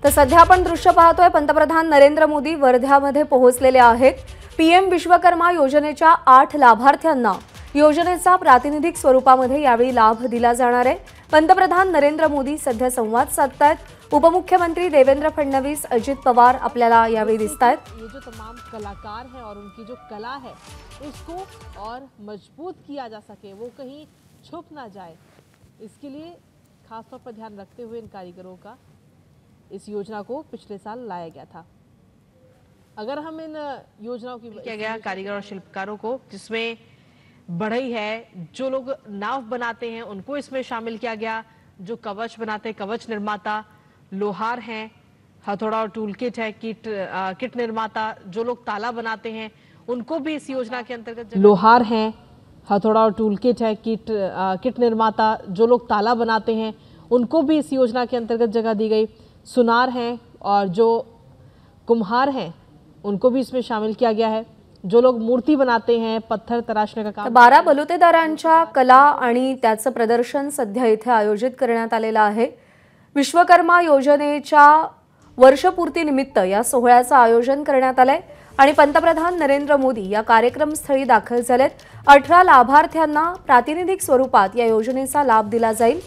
तर सध्या आपण दृश्य पाहतोय पंतप्रधान नरेंद्र मोदी वर्ध्यामध्ये पोहोचलेले आहेत। पीएम विश्वकर्मा योजनेच्या 8 लाभार्थ्यांना योजनेचा प्रातिनिधिक स्वरूपामध्ये यावेळी लाभ दिला जाणार आहे। पंतप्रधान नरेंद्र मोदी सध्या संवाद साधतायत। उपमुख्यमंत्री देवेंद्र फडणवीस, अजित पवार आपल्याला यावेळी दिसतायत। ये जो तमाम कलाकार हैं और उनकी जो कला है उसको और मजबूत किया जा सके, वो कहीं छुप ना जाए, इसके लिए खास तौर पर ध्यान रखते हुए इन कारीगरों का इस योजना को पिछले साल लाया गया था। अगर हम इन योजनाओं की किया गया कारीगर और शिल्पकारों को, जिसमें बढ़ई है, जो लोग नाव बनाते हैं उनको इसमें शामिल किया गया, जो कवच बनाते हैं, कवच निर्माता, लोहार हैं, हथौड़ा और टूल किट है, किट निर्माता, जो लोग ताला बनाते हैं उनको भी इस योजना के अंतर्गत लोहार हैं, हथौड़ा और टूल किट है, किट निर्माता, जो लोग ताला बनाते हैं उनको भी इस योजना के अंतर्गत जगह दी गई। सुनार हैं और जो कुम्हार हैं उनको भी इसमें शामिल किया गया है। जो लोग मूर्ति बनाते हैं, पत्थर तराशने का काम, 12 बलुतेदारांच्या कला आणि त्याचं प्रदर्शन सध्या इथे आयोजित करण्यात आलेलं आहे। विश्वकर्मा योजनेच्या वर्षपूर्तीनिमित्त या सोहळ्याचं आयोजन करण्यात आलंय आणि पंतप्रधान नरेंद्र मोदी या कार्यक्रमस्थळी दाखल झालेत। 18 लाभार्थ्यांना प्रातिनिधिक स्वरूपात या योजनेचा लाभ दिला जाईल।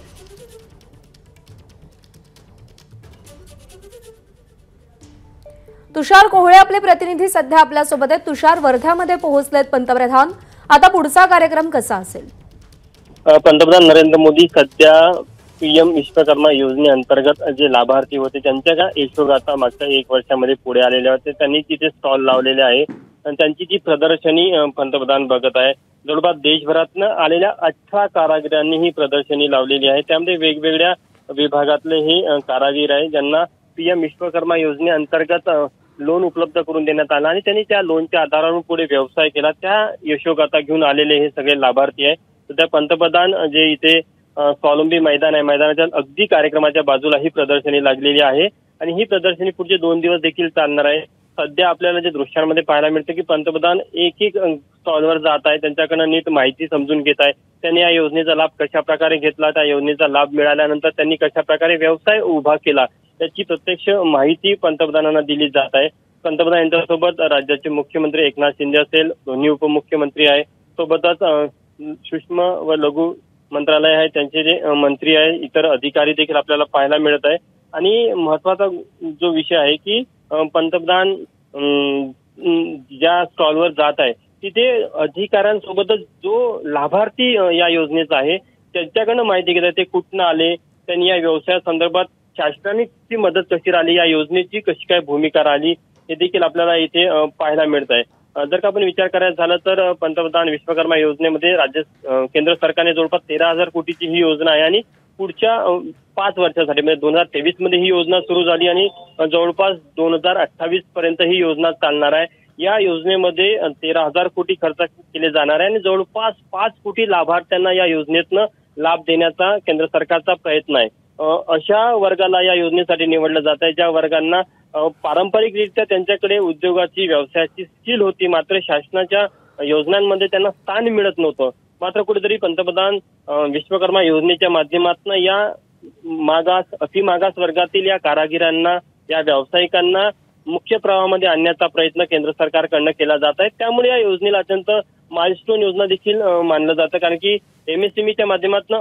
तुषार कोहळे आपले प्रतिनिधी सध्या आपल्या सोबत आहेत। तुषार, वर्ध्यामध्ये पोहोचलेत पंतप्रधान, आता पुढचा कार्यक्रम कसा असेल? पंतप्रधान नरेंद्र मोदी सध्या पीएम विश्वकर्मा योजनेअंतर्गत जे लाभार्थी होते त्यांच्या यशोगाथा मागच्या 1 वर्षामध्ये पुढे आलेले होते। त्यांनी तिथे स्टॉल लावलेले आहे आणि त्यांची जी प्रदर्शनी पंतप्रधान बघत आहे। जवळपास देशभरातून आलेल्या 18 कारागिरांनी ही प्रदर्शनी लावलेली आहे। त्यामध्ये वेगवेगळ्या विभागातले हे कारागीर आहे, ज्यांना पीएम विश्वकर्मा योजनेअंतर्गत लोन उपलब्ध करून देण्यात आलं आणि त्यांनी त्या लोनच्या आधारावर पुढे व्यवसाय केला। त्या यशोगाथा घेऊन आलेले हे सगळे लाभार्थी आहे। सध्या पंतप्रधान जे इथे स्वावलंबी मैदान आहे, मैदानाच्या अगदी कार्यक्रमाच्या बाजूला ही प्रदर्शनी लागलेली आहे आणि ही प्रदर्शनी पुढचे 2 दिवस देखील चालणार आहे। सध्या आपल्याला जे दृश्यांमध्ये पाहायला मिळतं की पंतप्रधान एक स्टॉलवर जात आहे, त्यांच्याकडनं नीट माहिती समजून घेत आहे। त्यांनी या योजनेचा लाभ कशा प्रकारे घेतला, त्या योजनेचा लाभ मिळाल्यानंतर त्यांनी कशा प्रकारे व्यवसाय उभा केला याची प्रत्यक्ष माहिती पंतप्रधानांना दिली जात आहे। पंतप्रधान यांच्यासोबत राज्याचे मुख्यमंत्री एकनाथ शिंदे असेल, दोन्ही उपमुख्यमंत्री आहे, सोबतच सूक्ष्म व लघु मंत्रालय आहे, त्यांचे जे मंत्री आहे, इतर अधिकारी देखील आपल्याला पाहायला मिळत आहे। आणि महत्वाचा जो विषय आहे की पंतप्रधान ज्या स्टॉलवर जात आहे तिथे अधिकाऱ्यांसोबतच जो लाभार्थी या योजनेचा आहे त्यांच्याकडनं माहिती घेत आहे, ते कुठनं आले, त्यांनी या व्यवसायासंदर्भात शासनाने किती मदत कशी राहिली, या योजनेची कशी काय भूमिका राहिली हे देखील आपल्याला इथे पाहायला मिळत आहे। जर का आपण विचार करायचा झाला तर पंतप्रधान विश्वकर्मा योजनेमध्ये केंद्र सरकारने जवळपास 13,000 कोटीची ही योजना आहे आणि पुढच्या 5 वर्षासाठी म्हणजे 2023 मध्ये ही योजना सुरू झाली आणि जवळपास 2028 पर्यंत ही योजना चालणार आहे। या योजनेमध्ये 13,000 कोटी खर्च केले जाणार आहे आणि जवळपास 5 कोटी लाभार्थ्यांना या योजनेतनं लाभ देण्याचा केंद्र सरकारचा प्रयत्न आहे। अशा वर्गाला या योजनेसाठी निवडलं जात आहे, ज्या वर्गांना पारंपरिकरित्या त्यांच्याकडे उद्योगाची, व्यवसायाची स्किल होती, मात्र शासनाच्या योजनांमध्ये त्यांना स्थान मिळत नव्हतं। मात्र कुठेतरी पंतप्रधान विश्वकर्मा योजनेच्या माध्यमातून या अतिमागास वर्गातील या कारागिरांना, या व्यावसायिकांना मुख्य प्रवाहामध्ये आणण्याचा प्रयत्न केंद्र सरकारकडनं केला जात आहे। त्यामुळे या योजनेला अत्यंत माइलस्टोन योजना देखील मानलं जातं, कारण की एमएसएमईच्या माध्यमातून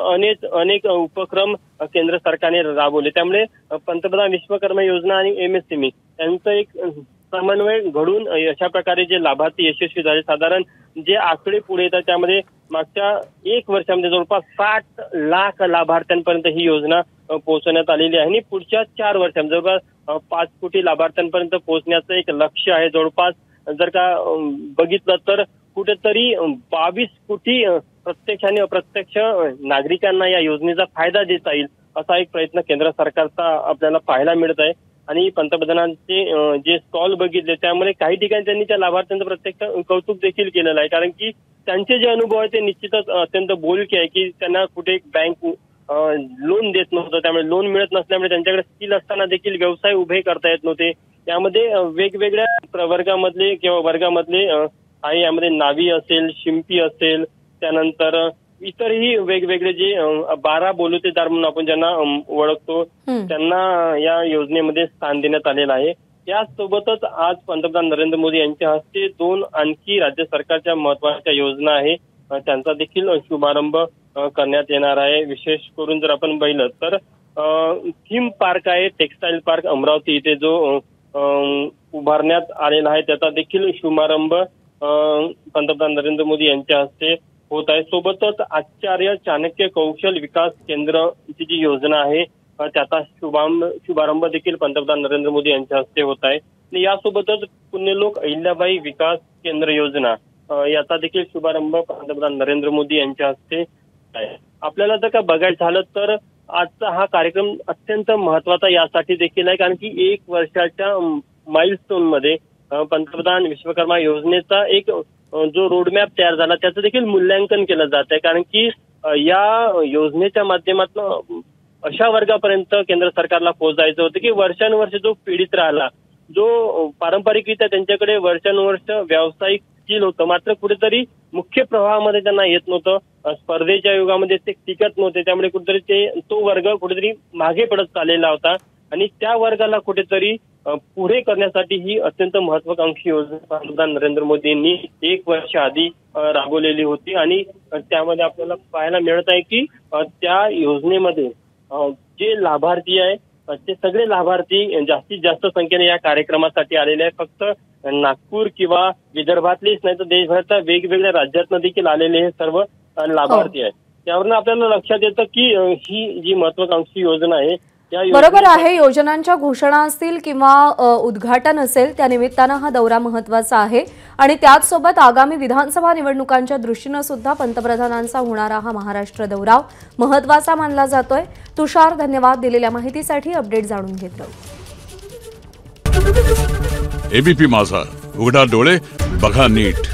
अनेक उपक्रम केंद्र सरकारने राबवले। त्यामुळे पंतप्रधान विश्वकर्मा योजना आणि एमएसएमई यांचं एक समन्वय घडून अशा प्रकारे जे लाभार्थी यशस्वी झाले, साधारण जे आकडे पुढे येतात त्यामध्ये मागच्या 1 वर्षामध्ये जवळपास 60 लाख लाभार्थ्यांपर्यंत ही योजना पोहोचवण्यात आलेली आहे आणि पुढच्या 4 वर्षांमध्ये जवळपास 5 कोटी लाभार्थ्यांपर्यंत पोहोचण्याचं एक लक्ष्य आहे। जवळपास जर का बघितलं तर कुठेतरी 22 कोटी प्रत्यक्ष आणि अप्रत्यक्ष नागरिकांना या योजनेचा फायदा देता येईल असा एक प्रयत्न केंद्र सरकारचा आपल्याला पाहायला मिळत आहे। आणि पंतप्रधानांचे जे स्टॉल बघितले त्यामुळे काही ठिकाणी त्यांनी त्या लाभार्थ्यांचं प्रत्यक्ष कौतुक देखील केलेलं आहे, कारण की त्यांचे जे अनुभव आहे ते निश्चितच अत्यंत बोलके आहे की त्यांना कुठे बँक लोन देत नव्हतं, त्यामुळे लोन मिळत नसल्यामुळे त्यांच्याकडे स्किल असताना देखील व्यवसाय उभे करता येत नव्हते। यामध्ये वेगवेगळ्या प्रवर्गामधले किंवा वर्गामधले आहे, यामध्ये नावी असेल, शिंपी असेल, त्यानंतर इतरही वेगवेगळे जे 12 बलुतेदार म्हणून आपण ज्यांना ओळखतो त्यांना या योजनेमध्ये स्थान देण्यात आलेलं आहे. यासोबतच आज पंतप्रधान नरेंद्र मोदी यांच्या हस्ते 2 आणखी राज्य सरकारच्या महत्वाच्या योजना आहे त्यांचा देखील शुभारंभ करण्यात येणार आहे. विशेष करून जर आपण पाहिलं तर थीम पार्क आहे, टेक्सटाईल पार्क अमरावती इथे जो उभारण्यात आलेला आहे त्याचा देखील शुभारंभ पंतप्रधान नरेंद्र मोदी यांच्या हस्ते होत आहे. सोबतच आचार्य चाणक्य कौशल विकास केंद्रची जी योजना आहे त्याचा शुभारंभ देखील पंतप्रधान नरेंद्र मोदी यांच्या हस्ते होत आहे. आणि यासोबतच पुण्यलोक अहिल्याबाई विकास केंद्र योजना याचा देखील शुभारंभ पंतप्रधान नरेंद्र मोदी यांच्या हस्ते आहे. आपल्याला जर का बघायचं झालं तर आजचा हा कार्यक्रम अत्यंत महत्वाचा यासाठी देखील आहे कारण की 1 वर्षाच्या माइलस्टोन मध्ये पंतप्रधान विश्वकर्मा योजनेचा एक जो रोडमॅप तयार झाला त्याचं देखील मूल्यांकन केलं जात आहे. कारण की या योजनेच्या माध्यमातून अशा वर्गापर्यंत केंद्र सरकारला पोहोचायचं होतं की वर्षानुवर्ष जो पीडित राहिला, जो पारंपरिकरित्या त्यांच्याकडे वर्षानुवर्ष व्यावसायिक स्किल होतं मात्र कुठेतरी मुख्य प्रवाहामध्ये त्यांना येत नव्हतं, स्पर्धेच्या युगामध्ये ते टिकत नव्हते, त्यामुळे कुठेतरी तो वर्ग कुठेतरी मागे पडत चाललेला होता आणि त्या वर्गाला कुठेतरी पुढे करण्यासाठी ही अत्यंत महत्वाकांक्षी योजना पंतप्रधान नरेंद्र मोदी यांनी 1 वर्ष आधी राबवलेली होती. आणि त्यामध्ये आपल्याला पाहायला मिळत आहे की त्या योजनेमध्ये जे लाभार्थी आहे ते सगळे लाभार्थी जास्तीत जास्त संख्येने या कार्यक्रमासाठी आलेले आहे. फक्त नागपूर किंवा विदर्भातलेच नाही तर देशभराच्या वेगवेगळ्या राज्यातनं देखील आलेले हे सर्व लाभार्थी आहेत. त्यावरून आपल्याला लक्षात येतं की ही जी महत्वाकांक्षी योजना आहे बरोबर आहे. योजनांच्या घोषणा असतील किंवा उद्घाटन असेल त्या निमित्तानं हा दौरा महत्वाचा आहे आणि त्याचसोबत आगामी विधानसभा निवडणुकांच्या दृष्टीनं सुद्धा पंतप्रधानांचा होणारा हा महाराष्ट्र दौरा महत्वाचा मानला जातोय. तुषार, धन्यवाद दिलेल्या माहितीसाठी. अपडेट जाणून घेत राहू. एबीपी माझा, उघडा डोळे बघा नीट.